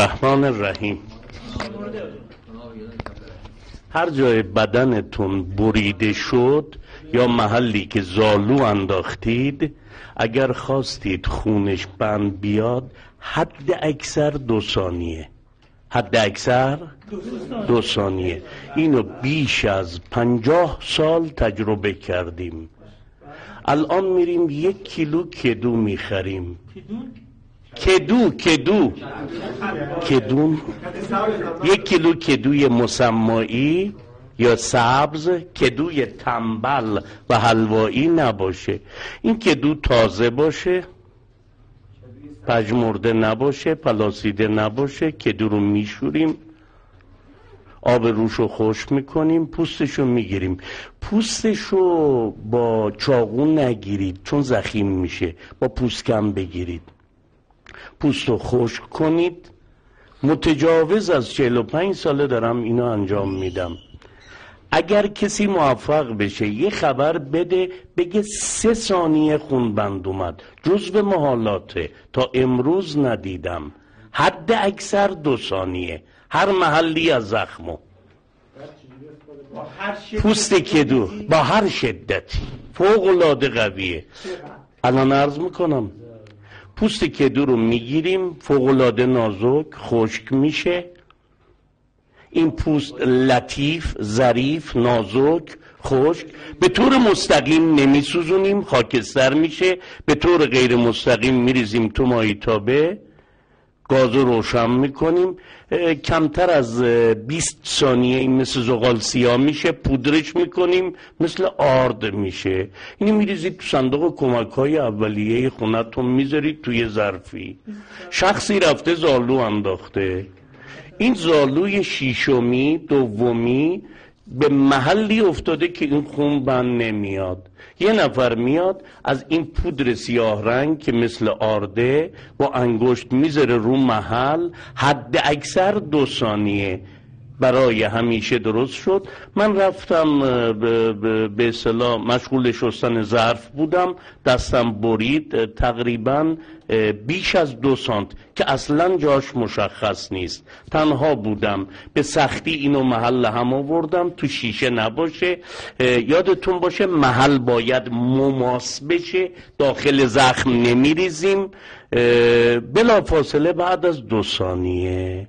الرحمن الرحیم. هر جای بدنتون بریده شد یا محلی که زالو انداختید، اگر خواستید خونش بند بیاد، حد اکثر 2 ثانیه، حد اکثر 2 ثانیه. اینو بیش از 50 سال تجربه کردیم. الان میریم 1 کیلو کدو میخریم. کدو 1 کیلو کدوی مسمایی یا سبز، کدوی تنبل و حلوایی نباشه. این کدو تازه باشه، پژمرده نباشه، پلاسیده نباشه. کدو رو میشوریم، آب روشو خشک میکنیم، پوستشو میگیریم. پوستشو با چاقو نگیرید چون زخیم میشه، با پوستکم بگیرید. پوستو خشک کنید. متجاوز از 45 ساله دارم اینو انجام میدم. اگر کسی موفق بشه یه خبر بده بگه 3 ثانیه خون بند اومد، جزو محالاته، تا امروز ندیدم. حد اکثر 2 ثانیه هر محلی از زخمو. پوست کدو با هر شدتی فوق العاده قویه. الان عرض میکنم پوست کدو رو میگیریم، فوق العاده نازک، خشک میشه. این پوست لطیف، ظریف، نازک، خشک. به طور مستقیم نمیسوزونیم، خاکستر میشه. به طور غیر مستقیم میریزیم تو مایتابه، گاز رو روشن میکنیم. کمتر از 20 ثانیه این مثل زغال سیاه میشه، پودرش میکنیم، مثل آرد میشه. اینو میریزید تو صندوق کمک‌های اولیه خونتون، میذارید توی ظرفی. شخصی رفته زالو انداخته، این زالوی شیشمی دومی به محلی افتاده که این خون بند نمیاد. یه نفر میاد از این پودر سیاه رنگ که مثل آرده با انگشت میذاره رو محل، حد اکثر 2 ثانیه برای همیشه درست شد. من رفتم به اصطلاح مشغول شستن ظرف بودم، دستم برید تقریبا بیش از 2 سانت که اصلا جاش مشخص نیست. تنها بودم، به سختی اینو محل هم آوردم تو شیشه نباشه. یادتون باشه محل باید مماس بشه، داخل زخم نمیریزیم. بلا فاصله بعد از 2 ثانیه